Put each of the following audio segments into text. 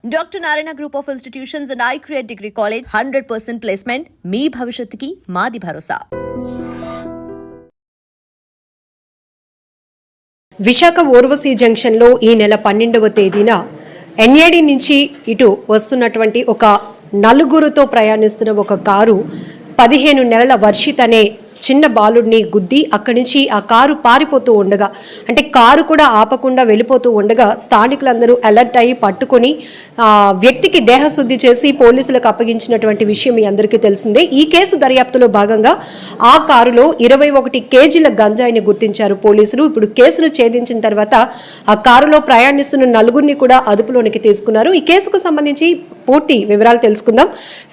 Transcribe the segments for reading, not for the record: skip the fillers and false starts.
Dr. Narayana Group of Institutions and iCreate Degree College 100% placement మీ భవిష్యత్తుకి మాది భరోసా. విశాఖ ఓర్వశీ జంక్షన్లో ఈ నెల 12వ తేదీన ఎన్ఏడి నుంచి ఇటు వస్తున్నటువంటి ఒక నలుగురుతో ప్రయాణిస్తున్న ఒక కారు 15 నెలల వర్షిత్ అనే చిన్న బాలుడిని గుద్ది అక్కడి నుంచి ఆ కారు పారిపోతూ ఉండగా, అంటే కారు కూడా ఆపకుండా వెళ్ళిపోతూ ఉండగా స్థానికులందరూ అలర్ట్ అయ్యి పట్టుకొని వ్యక్తికి దేహశుద్ధి చేసి పోలీసులకు అప్పగించినటువంటి విషయం మీ అందరికీ తెలిసిందే. ఈ కేసు దర్యాప్తులో భాగంగా ఆ కారులో 21 కేజీల గంజాయిని గుర్తించారు పోలీసులు. ఇప్పుడు కేసును ఛేదించిన తర్వాత ఆ కారులో ప్రయాణిస్తున్న నలుగురిని కూడా అదుపులోనికి తీసుకున్నారు. ఈ కేసుకు సంబంధించి పూర్తి వివరాలు తెలుసుకుందాం.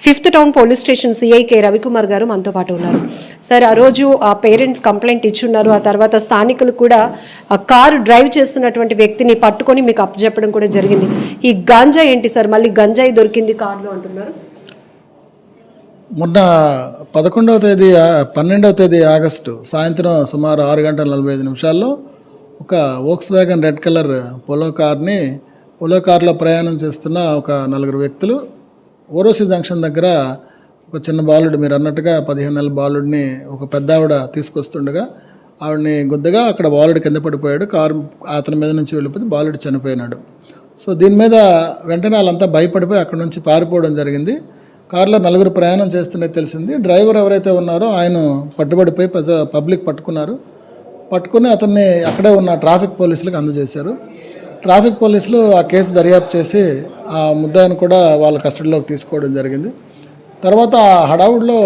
5th town police station CI K Ravikumar గారు మనతో పాటు ఉన్నారు. సార్, ఆ రోజు ఆ పేరెంట్స్ కంప్లైంట్ ఇచ్చున్నారు. ఆ తర్వాత స్థానికులు కూడా ఆ కారు డ్రైవ్ చేస్తున్నటువంటి వ్యక్తిని పట్టుకొని మీకు అప్పచెప్పడం కూడా జరిగింది. ఈ గాంజా ఏంటి సార్? మళ్ళీ గంజాయి దొరికింది కారులో అంటున్నారు. మొన్న 12వ తేదీ ఆగస్టు సాయంత్రం సుమారు 6:45 ఒక Volkswagen red colour polo కార్లో ప్రయాణం చేస్తున్న ఒక 4 వ్యక్తులు ఓరోసి జంక్షన్ దగ్గర ఒక చిన్న బాలుడు, మీరు అన్నట్టుగా 15 నెలల బాలుడిని ఒక పెద్ద ఆవిడ తీసుకొస్తుండగా ఆవిడని గుద్దగా అక్కడ బాలుడు కింద పడిపోయాడు. కారు అతని మీద నుంచి వెళ్ళిపోతే బాలుడు చనిపోయినాడు. సో దీని మీద వెంటనే వాళ్ళంతా భయపడిపోయి అక్కడ నుంచి పారిపోవడం జరిగింది. కారులో 4 ప్రయాణం చేస్తున్నది తెలిసింది. డ్రైవర్ ఎవరైతే ఉన్నారో ఆయన పట్టుబడిపోయి పబ్లిక్ పట్టుకుని అతన్ని అక్కడే ఉన్న ట్రాఫిక్ పోలీసులకు అందజేశారు. ట్రాఫిక్ పోలీసులు ఆ కేసు దర్యాప్తు చేసి ఆ ముద్దాయిని కూడా వాళ్ళ కస్టడీలోకి తీసుకోవడం జరిగింది. తర్వాత ఆ హడావుడిలో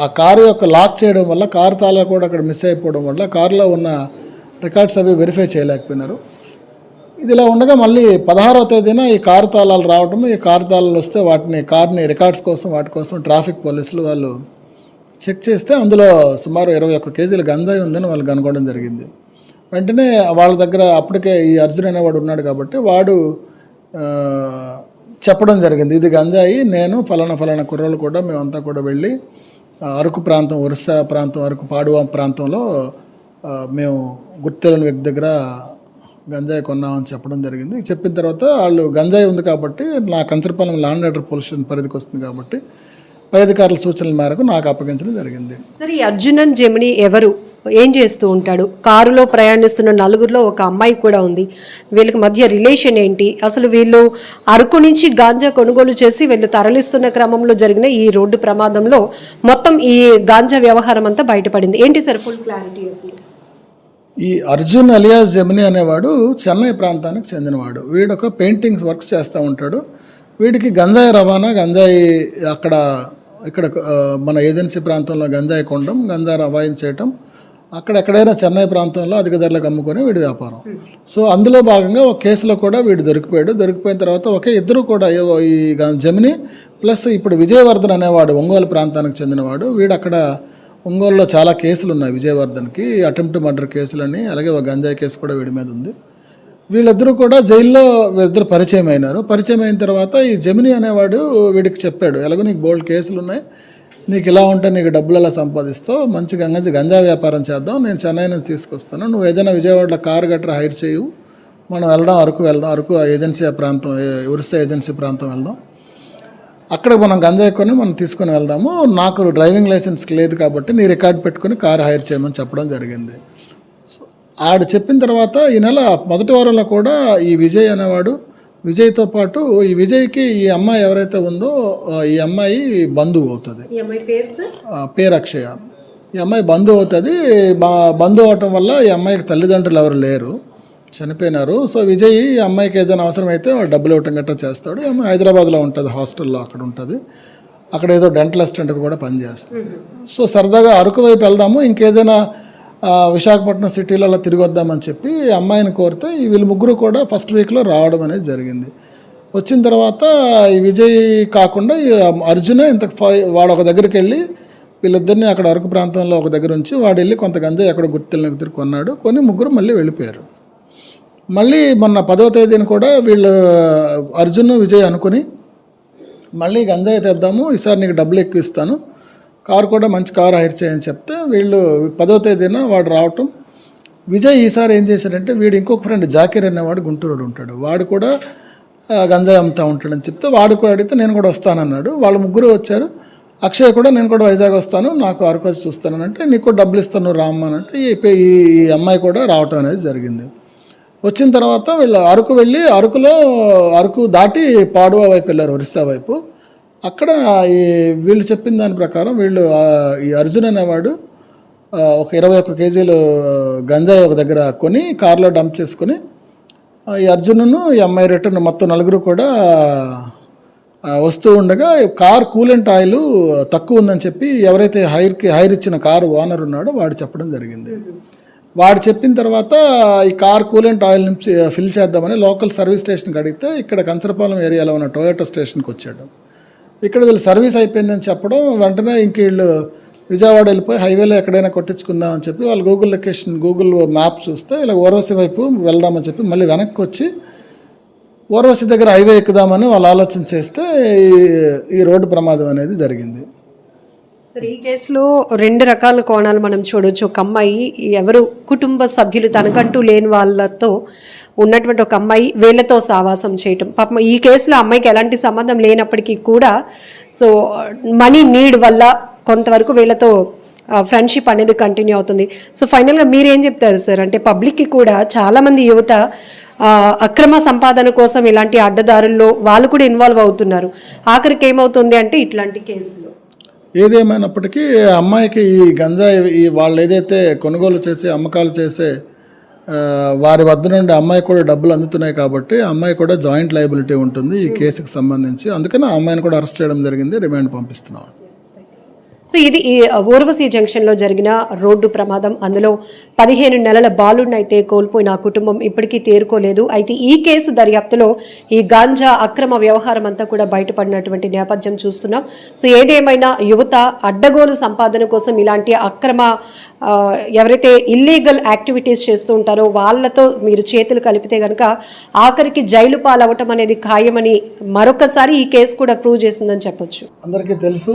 ఆ కారు యొక్క లాక్ చేయడం వల్ల కారు తాళాలు కూడా అక్కడ మిస్ అయిపోవడం వల్ల కారులో ఉన్న రికార్డ్స్ అవి వెరిఫై చేయలేకపోయినారు. ఇదిలా ఉండగా మళ్ళీ 16వ తేదీన ఈ కారు తాళాలు రావడం, ఈ కారు తాళాలు వస్తే కార్ని రికార్డ్స్ కోసం వాటి కోసం ట్రాఫిక్ పోలీసులు వాళ్ళు చెక్ చేస్తే అందులో సుమారు 21 కేజీల గంజాయి ఉందని వాళ్ళు కనుగొనడం జరిగింది. వెంటనే వాళ్ళ దగ్గర అప్పటికే ఈ అర్జున్ అనేవాడు ఉన్నాడు కాబట్టి వాడు చెప్పడం జరిగింది, ఇది గంజాయి, నేను ఫలానా కుర్రోళ్ళు కూడా మేమంతా కూడా వెళ్ళి అరకు ప్రాంతం, ఒరిస్సా ప్రాంతం, అరకు పాడువా ప్రాంతంలో మేము గుర్తెలని వ్యక్తి దగ్గర గంజాయి కొన్నామని చెప్పడం జరిగింది. చెప్పిన తర్వాత వాళ్ళు గంజాయి ఉంది కాబట్టి నా Kancharapalem land order police station పరిధికి వస్తుంది కాబట్టి పై అధికారుల సూచనల మేరకు నాకు అప్పగించడం జరిగింది. సరే, ఈ అర్జునన్ జెమిని ఎవరు, ఏం చేస్తూ ఉంటాడు? కారులో ప్రయాణిస్తున్న నలుగురిలో ఒక అమ్మాయి కూడా ఉంది. వీళ్ళకి మధ్య రిలేషన్ ఏంటి? అసలు వీళ్ళు అరకు నుంచి గాంజా కొనుగోలు చేసి వీళ్ళు తరలిస్తున్న క్రమంలో జరిగిన ఈ రోడ్డు ప్రమాదంలో మొత్తం ఈ గాంజా వ్యవహారం అంతా బయటపడింది. ఏంటి సార్ ఫుల్ క్లారిటీ? ఈ అర్జున్ అలియాస్ జెమిని అనేవాడు చెన్నై ప్రాంతానికి చెందినవాడు. వీడు ఒక పెయింటింగ్స్ వర్క్స్ చేస్తూ ఉంటాడు. వీడికి గంజాయి రవాణా, ఇక్కడ మన ఏజెన్సీ ప్రాంతంలో గంజాయి కొనడం, గంజాయి రవాణా చేయటం, అక్కడెక్కడైనా చెన్నై ప్రాంతంలో అధిక ధరలకు అమ్ముకొని వీడి వ్యాపారం. సో అందులో భాగంగా ఒక కేసులో కూడా వీడు దొరికిపోయాడు. దొరికిపోయిన తర్వాత ఇద్దరు కూడా ఈ జెమిని ప్లస్ ఇప్పుడు విజయవర్ధన్ అనేవాడు ఒంగోలు ప్రాంతానికి చెందినవాడు. వీడు అక్కడ ఒంగోలులో చాలా కేసులు ఉన్నాయి విజయవర్ధన్కి, అటెంప్ట్ మర్డర్ కేసులని, అలాగే ఒక గంజాయి కేసు కూడా వీడి మీద ఉంది. వీళ్ళిద్దరూ కూడా జైల్లో వీళ్ళిద్దరు పరిచయం అయినారు. పరిచయం అయిన తర్వాత ఈ జెమిని అనేవాడు వీడికి చెప్పాడు, ఎలాగో నీకు బోల్డ్ కేసులు ఉన్నాయి, నీకు ఇలా ఉంటే నీకు డబ్బులు ఎలా సంపాదిస్తావు, మంచి గంజా వ్యాపారం చేద్దాం, నేను చెన్నై నుంచి తీసుకొస్తాను, నువ్వు ఏదైనా విజయవాడలో కారు గట్రా హైర్ చేయు, మనం అరకు ఏజెన్సీ ప్రాంతం, ఒరిస్సా ఏజెన్సీ ప్రాంతం వెళ్దాం, అక్కడ మనం గంజాయి కొని మనం తీసుకొని వెళ్దాము, నాకు డ్రైవింగ్ లైసెన్స్ లేదు కాబట్టి నీ రికార్డ్ పెట్టుకుని కారు హైర్ చేయమని చెప్పడం జరిగింది. ఆడు చెప్పిన తర్వాత ఈ నెల మొదటి వారంలో కూడా ఈ విజయ్ అనేవాడు, విజయ్తో పాటు ఈ విజయ్కి ఈ అమ్మాయి ఎవరైతే ఉందో ఈ అమ్మాయి బంధువు అవుతుంది, పేరు అక్షయ. ఈ అమ్మాయి బంధువు అవుతుంది. బంధువు అవటం వల్ల ఈ అమ్మాయికి తల్లిదండ్రులు ఎవరు లేరు, చనిపోయినారు. సో విజయ్ ఈ అమ్మాయికి ఏదైనా అవసరమైతే డబ్బులు ఇవ్వటం గట్రా చేస్తాడు. ఈ అమ్మాయి హైదరాబాద్లో ఉంటుంది, హాస్టల్లో అక్కడ ఉంటుంది. అక్కడ ఏదో డెంటల్ అసిస్టెంట్గా కూడా పనిచేస్తుంది. సో సరదాగా అరకు వైపు వెళ్దాము, ఇంకేదైనా విశాఖపట్నం సిటీలో అలా తిరిగి వద్దామని చెప్పి అమ్మాయిని కోరితే వీళ్ళు ముగ్గురు కూడా ఫస్ట్ వీక్లో రావడం అనేది జరిగింది. వచ్చిన తర్వాత ఈ విజయ్ కాకుండా ఈ అర్జునే వాడు ఒక దగ్గరికి వెళ్ళి వీళ్ళిద్దరిని అక్కడ అరకు ప్రాంతంలో ఒక దగ్గర ఉంచి వాడు వెళ్ళి కొంత గంజాయి ఎక్కడ గుర్తులను తిరిగి కొన్నాడు. ముగ్గురు మళ్ళీ వెళ్ళిపోయారు. మళ్ళీ మొన్న 10వ తేదీన కూడా వీళ్ళు అర్జున్ విజయ్ అనుకుని మళ్ళీ గంజాయి తెద్దాము, ఈసారి నీకు డబ్బులు ఎక్కువ ఇస్తాను, కారు కూడా మంచి కారు హైర్ చేయని చెప్తే వీళ్ళు 10వ తేదీన వాడు రావటం. విజయ్ ఈసారి ఏం చేశాడంటే వీడు ఇంకొక ఫ్రెండ్ జాకీర్ అనేవాడు గుంటూరులో ఉంటాడు, వాడు కూడా గంజాయి అమ్ముతూ ఉంటాడని చెప్తే వాడు కూడా అడిగితే నేను కూడా వస్తానన్నాడు. వాళ్ళు ముగ్గురు వచ్చారు. అక్షయ్ కూడా నేను కూడా వైజాగ్ వస్తాను, నాకు అరకు వచ్చి చూస్తానంటే నీకు కూడా డబ్బులు ఇస్తాను నువ్వు రామ్మనంటే ఈ అమ్మాయి కూడా రావటం అనేది జరిగింది. వచ్చిన తర్వాత వీళ్ళు అరకు వెళ్ళి అరకు దాటి పాడువా వైపు వెళ్ళారు, ఒరిస్సా వైపు. అక్కడ వీళ్ళు చెప్పిన దాని ప్రకారం వీళ్ళు ఈ అర్జున్ అనేవాడు ఒక 21 కేజీలు గంజాయి ఒక దగ్గర కొని కార్లో డంప్ చేసుకొని ఈ అర్జునును ఈ అమ్మాయి రిటర్న్ మొత్తం నలుగురు కూడా వస్తూ ఉండగా కార్ కూలెంట్ ఆయిల్ తక్కువ ఉందని చెప్పి ఎవరైతే హైర్ ఇచ్చిన కారు ఓనర్ ఉన్నాడో వాడు చెప్పడం జరిగింది. వాడు చెప్పిన తర్వాత ఈ కార్ కూలెంట్ ఆయిల్ నుంచి ఫిల్ చేద్దామని లోకల్ సర్వీస్ స్టేషన్కి అడిగితే ఇక్కడ కంచరపాలెం ఏరియాలో ఉన్న టొయోటా స్టేషన్కి వచ్చాడు. ఇక్కడ వీళ్ళు సర్వీస్ అయిపోయిందని చెప్పడం వెంటనే ఇంక వీళ్ళు విజయవాడ వెళ్ళిపోయి హైవేలో ఎక్కడైనా కొట్టించుకుందాం అని చెప్పి వాళ్ళు గూగుల్ మ్యాప్ చూస్తే ఇలా ఓర్వశి వైపు వెళ్దామని చెప్పి మళ్ళీ వెనక్కి వచ్చి ఓర్వశి దగ్గర హైవే ఎక్కుదామని వాళ్ళు ఆలోచన చేస్తే ఈ రోడ్డు ప్రమాదం అనేది జరిగింది. సరే, ఈ కేసులో 2 రకాల కోణాలు మనం చూడొచ్చు. ఒక అమ్మాయి ఎవరు కుటుంబ సభ్యులు తనకంటూ లేని వాళ్ళతో ఉన్నటువంటి ఒక అమ్మాయి వీళ్ళతో సావాసం చేయటం. పాపం ఈ కేసులో అమ్మాయికి ఎలాంటి సంబంధం లేనప్పటికీ కూడా సో మనీ నీడ్ వల్ల కొంతవరకు వీళ్ళతో ఫ్రెండ్షిప్ అనేది కంటిన్యూ అవుతుంది. సో ఫైనల్గా మీరేం చెప్తారు సార్? అంటే పబ్లిక్కి కూడా చాలామంది యువత అక్రమ సంపాదన కోసం ఇలాంటి అడ్డదారుల్లో వాళ్ళు కూడా ఇన్వాల్వ్ అవుతున్నారు. ఆఖరికి ఏమవుతుంది అంటే ఇట్లాంటి కేసులు ఏదేమైనప్పటికీ అమ్మాయికి ఈ గంజాయి వాళ్ళు ఏదైతే కొనుగోలు చేసి అమ్మకాలు చేసే వారి వద్ద నుండి అమ్మాయి కూడా డబ్బులు అందుతున్నాయి కాబట్టి అమ్మాయి కూడా జాయింట్ లయబిలిటీ ఉంటుంది ఈ కేసుకి సంబంధించి. అందుకని ఆ అమ్మాయిని కూడా అరెస్ట్ చేయడం జరిగింది, రిమాండ్ పంపిస్తున్నాం. సో ఇది ఈ ఓర్వశి జంక్షన్లో జరిగిన రోడ్డు ప్రమాదం. అందులో 15 నెలల బాలుడిని అయితే కోల్పోయిన ఆ కుటుంబం ఇప్పటికీ తేరుకోలేదు. అయితే ఈ కేసు దర్యాప్తులో ఈ గాంజా అక్రమ వ్యవహారం అంతా కూడా బయటపడినటువంటి నేపథ్యం చూస్తున్నాం. సో ఏదేమైనా యువత అడ్డగోలు సంపాదన కోసం ఇలాంటి అక్రమ ఎవరైతే ఇల్లీగల్ యాక్టివిటీస్ చేస్తూ ఉంటారో వాళ్ళతో మీరు చేతులు కలిపితే కనుక ఆఖరికి జైలు పాలవటం అనేది ఖాయమని మరొకసారి ఈ కేసు కూడా ప్రూవ్ చేసిందని చెప్పొచ్చు. అందరికీ తెలుసు,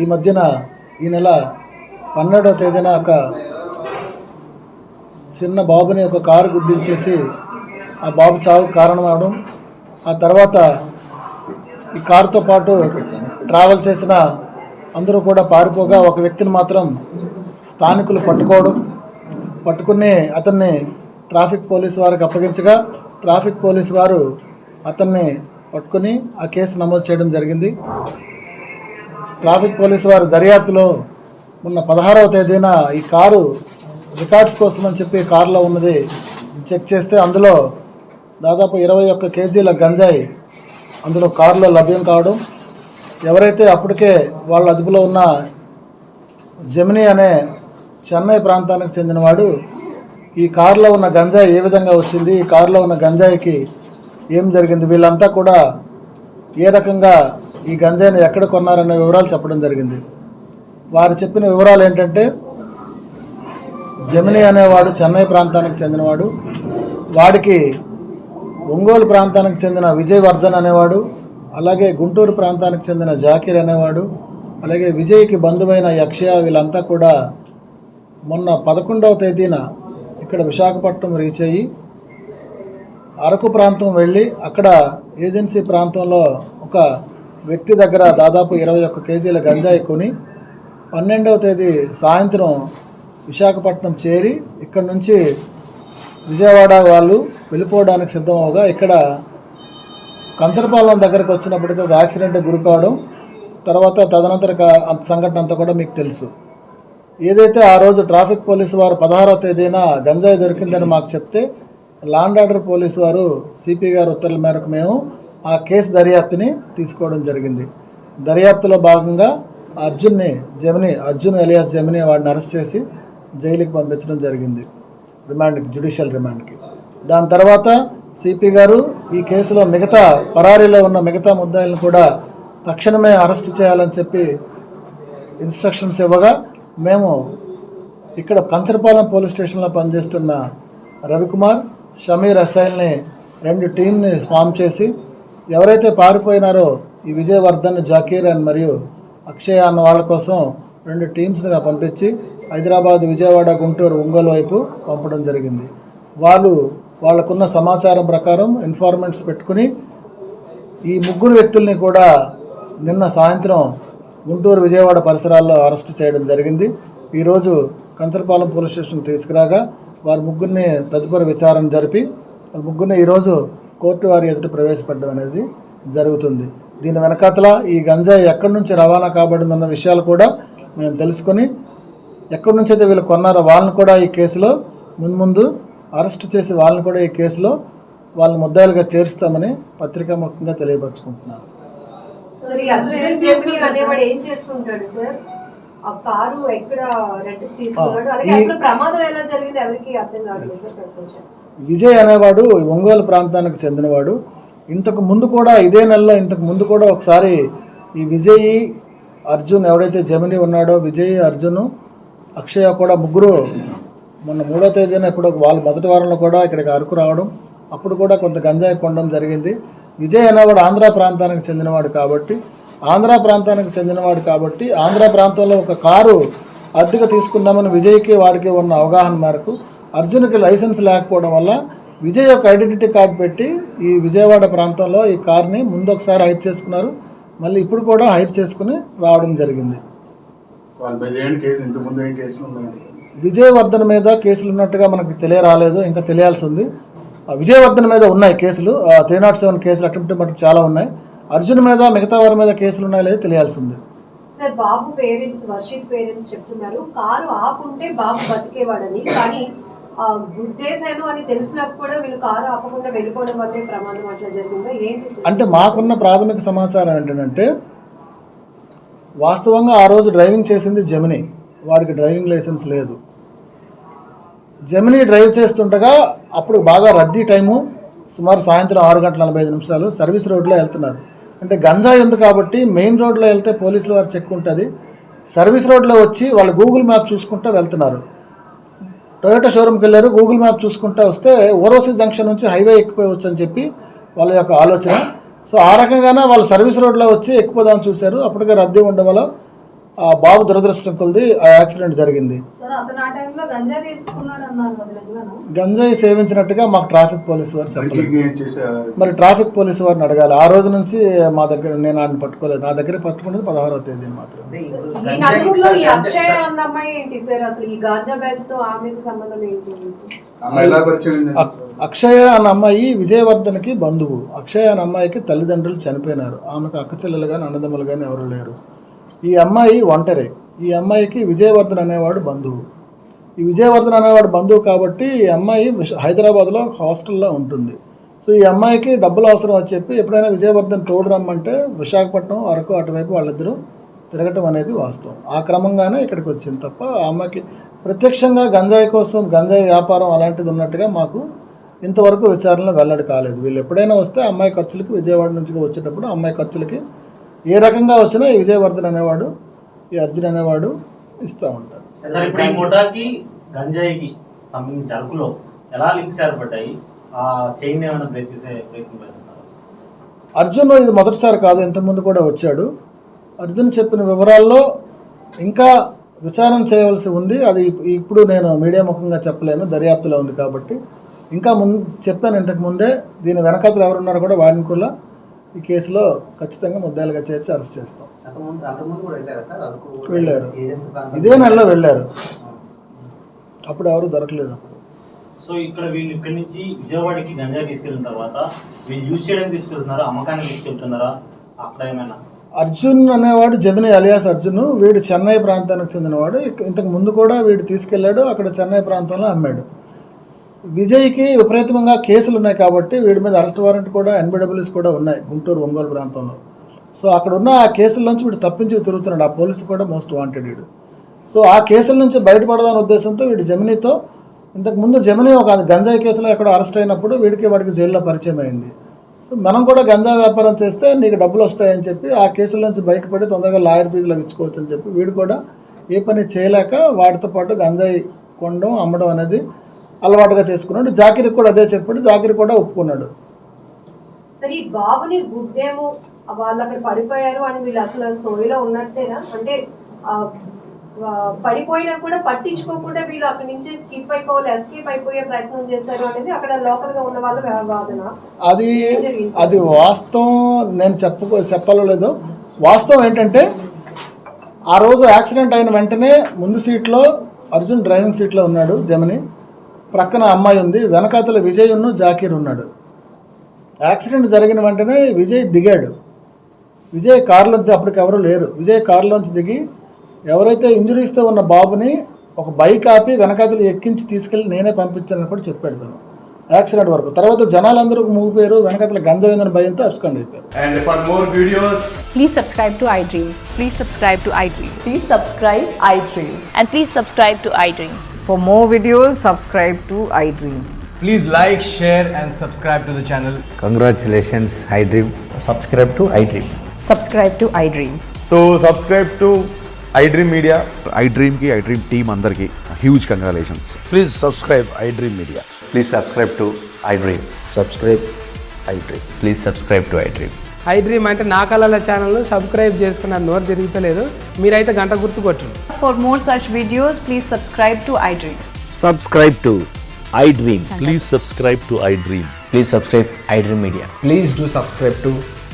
ఈ మధ్యన ఈ నెల 12వ తేదీన ఒక చిన్న బాబుని ఒక కారు గుద్దించేసి ఆ బాబు చావుకు కారణమవడం, ఆ తర్వాత ఈ కారుతో పాటు ట్రావెల్ చేసిన అందరూ కూడా పారిపోగా ఒక వ్యక్తిని మాత్రం స్థానికులు పట్టుకుని అతన్ని ట్రాఫిక్ పోలీసు వారికి అప్పగించగా ట్రాఫిక్ పోలీసు వారు అతన్ని పట్టుకుని ఆ కేసు నమోదు చేయడం జరిగింది. ట్రాఫిక్ పోలీసు వారి దర్యాప్తులో మొన్న 16వ తేదీన ఈ కారు రికార్డ్స్ కోసం అని చెప్పి కారులో ఉన్నది చెక్ చేస్తే అందులో దాదాపు 21 కేజీల గంజాయి అందులో కారులో లభ్యం కావడం, ఎవరైతే అప్పటికే వాళ్ళ అదుపులో ఉన్న జెమినీ అనే చెన్నై ప్రాంతానికి చెందినవాడు ఈ కారులో ఉన్న గంజాయి ఏ విధంగా వచ్చింది, ఈ కారులో ఉన్న గంజాయికి ఏం జరిగింది, వీళ్ళంతా కూడా ఏ రకంగా ఈ గంజాయిని ఎక్కడ కొన్నారనే వివరాలు చెప్పడం జరిగింది. వారు చెప్పిన వివరాలు ఏంటంటే జెమినీ అనేవాడు చెన్నై ప్రాంతానికి చెందినవాడు, వాడికి ఒంగోలు ప్రాంతానికి చెందిన విజయవర్ధన్ అనేవాడు, అలాగే గుంటూరు ప్రాంతానికి చెందిన జాకీర్ అనేవాడు, అలాగే విజయ్కి బంధువైన అక్షయ వీళ్ళంతా కూడా మొన్న 11వ తేదీన ఇక్కడ విశాఖపట్నం రీచ్ అయ్యి అరకు ప్రాంతం వెళ్ళి అక్కడ ఏజెన్సీ ప్రాంతంలో ఒక వ్యక్తి దగ్గర దాదాపు 21 కేజీల గంజాయి కొని 12వ తేదీ సాయంత్రం విశాఖపట్నం చేరి ఇక్కడ నుంచి విజయవాడ వాళ్ళు వెళ్ళిపోవడానికి సిద్ధం అవగా ఇక్కడ కంచరపాలెం దగ్గరకు వచ్చినప్పటికీ ఒక యాక్సిడెంట్కి గురి కావడం, తర్వాత తదనంతర సంఘటన అంతా కూడా మీకు తెలుసు. ఏదైతే ఆ రోజు ట్రాఫిక్ పోలీసు వారు 16వ తేదీన గంజాయి దొరికిందని మాకు చెప్తే లాండ్ ఆర్డర్ పోలీసు వారు సిపి గారు ఉత్తర్వుల మేరకు మేము ఆ కేసు దర్యాప్తుని తీసుకోవడం జరిగింది. దర్యాప్తులో భాగంగా అర్జున్ ఎలియాస్ జెమినీ వాడిని అరెస్ట్ చేసి జైలుకి పంపించడం జరిగింది, జ్యుడిషియల్ రిమాండ్కి. దాని తర్వాత సిపి గారు ఈ కేసులో పరారీలో ఉన్న మిగతా ముద్దాయిలను కూడా తక్షణమే అరెస్ట్ చేయాలని చెప్పి ఇన్స్ట్రక్షన్స్ ఇవ్వగా మేము ఇక్కడ కంచరపాలెం పోలీస్ స్టేషన్లో పనిచేస్తున్న రవికుమార్, షమీర్ ఎస్ఐల్ని 2 టీంని ఫామ్ చేసి ఎవరైతే పారిపోయినారో ఈ విజయవర్ధన్, జాకీర్ అండ్ మరియు అక్షయ్ అన్న వాళ్ళ కోసం 2 టీమ్స్గా పంపించి హైదరాబాద్, విజయవాడ, గుంటూరు, ఒంగోలు వైపు పంపడం జరిగింది. వాళ్ళకున్న సమాచారం ప్రకారం ఇన్ఫార్మెంట్స్ పెట్టుకుని ఈ ముగ్గురు వ్యక్తుల్ని కూడా నిన్న సాయంత్రం గుంటూరు విజయవాడ పరిసరాల్లో అరెస్ట్ చేయడం జరిగింది. ఈరోజు కంచరపాలెం పోలీస్ స్టేషన్కి తీసుకురాగా వారి ముగ్గురిని తదుపరి విచారణ జరిపి వారి ముగ్గురిని ఈరోజు కోర్టు వారి ఎదుట ప్రవేశపెట్టడం అనేది జరుగుతుంది. దీని వెనకాతల ఈ గంజాయి ఎక్కడి నుంచి రవాణా కాబడిందన్న విషయాలు కూడా మేము తెలుసుకొని ఎక్కడి నుంచి అయితే వీళ్ళు కొన్నారో వాళ్ళని కూడా ఈ కేసులో ముందు అరెస్ట్ చేసి వాళ్ళని కూడా ఈ కేసులో వాళ్ళని ముద్దాయిలుగా చేరుస్తామని పత్రికాముఖంగా తెలియపరచుకుంటున్నాను. విజయ్ అనేవాడు ఒంగోలు ప్రాంతానికి చెందినవాడు. ఇంతకు ముందు కూడా ఇదే నెలలో ఇంతకు ముందు కూడా ఒకసారి ఈ విజయ్ అర్జున్ ఎవడైతే జమిని ఉన్నాడో విజయ్ అర్జున్ అక్షయ కూడా ముగ్గురు మొన్న 3వ తేదీన ఇప్పుడు వాళ్ళ మొదటి వారంలో కూడా ఇక్కడికి అరకు రావడం, అప్పుడు కూడా కొంత గంజాయి కొనడం జరిగింది. విజయ్ అనేవాడు ఆంధ్ర ప్రాంతానికి చెందినవాడు కాబట్టి ఆంధ్ర ప్రాంతంలో ఒక కారు అద్దెకు తీసుకుందామని విజయ్కి వాడికి ఉన్న అవగాహన మేరకు అర్జున్కి లైసెన్స్ లేకపోవడం వల్ల విజయ్ ఒక ఐడెంటిటీ కార్డు పెట్టి ఈ విజయవాడ ప్రాంతంలో ఈ కార్ని ముందు ఒకసారి హైర్ చేసుకున్నారు, మళ్ళీ ఇప్పుడు కూడా హైర్ చేసుకుని రావడం జరిగింది. విజయవర్ధన్ మీద కేసులు ఉన్నట్టుగా మనకు తెలియరాలేదు, ఇంకా తెలియాల్సి ఉంది. విజయవర్ధన్ మీద ఉన్నాయి కేసులు, 307 కేసులు అటెంప్ట్ మటుకు చాలా ఉన్నాయి. అర్జున్ మీద మిగతా వారి మీద కేసులు ఉన్నాయో లేదో తెలియాల్సి ఉంది. సార్, బాబు పేరెంట్స్ వర్షిత్ పేరెంట్స్ చెప్తున్నారు కారు ఆపుంటే బాబు బతికేవాడని, కానీ గుద్దేశాను అని తెలిసినప్పుడు కూడా వీళ్ళు కారు ఆపకుండా వెళ్ళిపోవడం వల్లే ప్రమాదం అట్లా జరిగిందా ఏంటి? అంటే మాకున్న ప్రాథమిక సమాచారం ఏంటంటే వాస్తవంగా ఆ రోజు డ్రైవింగ్ చేసింది జమిని, వాడికి డ్రైవింగ్ లైసెన్స్ లేదు. జమిని డ్రైవ్ చేస్తుండగా అప్పుడు బాగా రద్దీ టైము, సుమారు సాయంత్రం 6:45 సర్వీస్ రోడ్లో వెళ్తున్నారు. అంటే గంజాయి ఉంది కాబట్టి మెయిన్ రోడ్లో వెళ్తే పోలీసుల వారు చెక్ ఉంటుంది. సర్వీస్ రోడ్లో వచ్చి వాళ్ళు గూగుల్ మ్యాప్ చూసుకుంటూ వెళ్తున్నారు. టొయోటా షోరూమ్కి వెళ్ళారు, గూగుల్ మ్యాప్ చూసుకుంటూ వస్తే ఓరోసి జంక్షన్ నుంచి హైవే ఎక్కిపోవచ్చు అని చెప్పి వాళ్ళ యొక్క ఆలోచన. సో ఆ రకంగానే వాళ్ళు సర్వీస్ రోడ్లో వచ్చి ఎక్కిపోదామని చూశారు. అప్పటికే రద్దీ ఉండడం వల్ల ఆ బాబు దురదృష్టం కొలిది ఆ యాక్సిడెంట్ జరిగింది. గంజాయి సేవించినట్టుగా మాకు ట్రాఫిక్ పోలీసు వారు చెప్పలేదు. మరి ట్రాఫిక్ పోలీసు వారిని అడగాలి. ఆ రోజు నుంచి మా దగ్గర నేను ఆయన పట్టుకోలేదు, నా దగ్గర పట్టుకున్నది 16వ తేదీని మాత్రమే. అక్షయ అన్న అమ్మాయి విజయవర్ధన్కి బంధువు. అక్షయ అన్న అమ్మాయికి తల్లిదండ్రులు చనిపోయినారు, ఆమెకు అక్క చెల్లెలు కానీ అన్నదమ్ములు కానీ ఎవరు లేరు. ఈ అమ్మాయి ఒంటరి. ఈ అమ్మాయికి విజయవర్ధన్ అనేవాడు బంధువు. ఈ విజయవర్ధన్ అనేవాడు బంధువు కాబట్టి ఈ అమ్మాయి హైదరాబాద్లో హాస్టల్లో ఉంటుంది. సో ఈ అమ్మాయికి డబ్బులు అవసరం అని చెప్పి ఎప్పుడైనా విజయవర్ధన్ తోడు రమ్మంటే విశాఖపట్నం అరకు అటువైపు వాళ్ళిద్దరూ తిరగటం అనేది వాస్తవం. ఆ క్రమంగానే ఇక్కడికి వచ్చింది తప్ప ఆ అమ్మాయికి ప్రత్యక్షంగా గంజాయి కోసం గంజాయి వ్యాపారం అలాంటిది ఉన్నట్టుగా మాకు ఇంతవరకు విచారణలో వెల్లడి కాలేదు. వీళ్ళు ఎప్పుడైనా వస్తే అమ్మాయి ఖర్చులకి విజయవాడ నుంచి వచ్చేటప్పుడు అమ్మాయి ఖర్చులకి ఏ రకంగా వచ్చినా ఈ విజయవర్ధన్ అనేవాడు ఈ అర్జున్ అనేవాడు ఇస్తూ ఉంటాడు. అర్జున్ ఇది మొదటిసారి కాదు, ఇంతకుముందు కూడా వచ్చాడు. అర్జున్ చెప్పిన వివరాల్లో ఇంకా విచారణ చేయవలసి ఉంది. అది ఇప్పుడు నేను మీడియా ముఖంగా చెప్పలేను, దర్యాప్తులో ఉంది కాబట్టి. ఇంకా చెప్పాను ఇంతకుముందే, దీని వెనకాతలు ఎవరున్నారో కూడా వాడిని కూడా ఈ కేసులో ఖచ్చితంగా ముద్దాయిలుగా చేర్చి అరెస్ట్ చేస్తాం. వెళ్ళారు, ఇదే నెలలో వెళ్ళారు, అప్పుడు ఎవరు దొరకలేదు. అప్పుడు సో ఇక్కడ వీళ్ళు ఇక్కడి నుంచి విజయవాడకి గంజాయి తీసుకెళ్ళిన తర్వాత వీళ్ళు యూజ్ చేయడానికి తీసుకెళ్తున్నారా, అమ్మకానికి తీసుకెళ్తున్నారా? అక్కడ ఏమైనా అర్జున్ అనేవాడు జమిని అలియాస్ అర్జున్, వీడు చెన్నై ప్రాంతానికి చెందినవాడు. ఇంతకు ముందు కూడా వీడు తీసుకెళ్ళాడు, అక్కడ చెన్నై ప్రాంతంలో అమ్మాడు. విజయ్కి విపరీతంగా కేసులు ఉన్నాయి కాబట్టి వీడి మీద అరెస్ట్ వారెంట్ కూడా NBWS కూడా ఉన్నాయి గుంటూరు ఒంగోలు ప్రాంతంలో. సో అక్కడ ఉన్న ఆ కేసుల నుంచి వీడు తప్పించి తిరుగుతున్నాడు. ఆ పోలీసు కూడా మోస్ట్ వాంటెడ్ వీడు. సో ఆ కేసుల నుంచి బయటపడదాని ఉద్దేశంతో వీడు జమినీతో ఇంతకుముందు జమిని ఒక గంజాయి కేసులో ఎక్కడ అరెస్ట్ అయినప్పుడు వాడికి జైల్లో పరిచయం అయింది. సో మనం కూడా గంజాయి వ్యాపారం చేస్తే నీకు డబ్బులు వస్తాయని చెప్పి ఆ కేసుల నుంచి బయటపడి తొందరగా లాయర్ ఫీజులు ఇచ్చుకోవచ్చు అని చెప్పి వీడు కూడా ఏ పని చేయలేక వాటితో పాటు గంజాయి కొనడం అమ్మడం అనేది అలవాటుగా చేసుకున్నాడు. జాకిరికి కూడా అదే చెప్పాడు, జాకిరి కూడా ఒప్పుకున్నాడు. సరే, ఈ బాబుని గుద్దేమో వాళ్ళు అక్కడ పడిపోయారు అని వీళ్ళు అసలు సోయిలో ఉన్నట్టేనా? అంటే పడిపోయినా కూడా పట్టించుకోకుండా వీళ్ళు అక్కడి నుంచి ఎస్కేప్ అయిపోయే ప్రయత్నం చేశారు అనేది అక్కడ లోకల్ గా ఉన్న వాళ్ళ వాదన. అది వాస్తవం. నేను చెప్పాలో లేదో వాస్తవం ఏంటంటే ఆ రోజు యాక్సిడెంట్ అయిన వెంటనే ముందు సీట్లో అర్జున్ డ్రైవింగ్ సీట్లో ఉన్నాడు, జమిని ప్రక్కన అమ్మాయి ఉంది, వెనకాతల విజయ్ జాకీర్ ఉన్నాడు. యాక్సిడెంట్ జరిగిన వెంటనే విజయ్ దిగాడు. విజయ్ కారులోంచి అప్పటికి ఎవరు లేరు. విజయ్ కారులోంచి దిగి ఎవరైతే ఇంజురీస్తో ఉన్న బాబుని ఒక బైక్ ఆపి వెనకాతలు ఎక్కించి తీసుకెళ్ళి నేనే పంపించానని కూడా చెప్పాడు తను యాక్సిడెంట్ వరకు. తర్వాత జనాలందరూ మూగిపోయారు, వెనకాతల గంజాయిందని భయంతో అబ్స్కాండ్ అయిపోయారు. And for more videos, Please subscribe to iDream. Please subscribe to iDream. Please subscribe iDream. And please subscribe to iDream. For more videos, subscribe to iDream. please like, share and subscribe to the channel. Congratulations, iDream. Subscribe to iDream. Subscribe to iDream. So subscribe to iDream Media. iDream की iDream team अंदर की huge congratulations. Please subscribe iDream Media. Please subscribe to iDream. Subscribe iDream. Please subscribe to iDream. iDream అంటే నా కళల channel subscribe చేసుకున్నారు, నోరు తిరుగుతలేదు. మీరైతే గంట గుర్తు కొట్టండి. For more such videos, please subscribe to iDream. Subscribe to iDream. Please subscribe to iDream. Please subscribe iDream Media. Please do subscribe to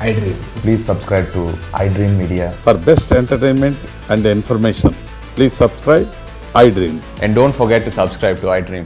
iDream. Please subscribe to iDream Media. For best entertainment and information, please subscribe iDream. And don't forget to subscribe to iDream.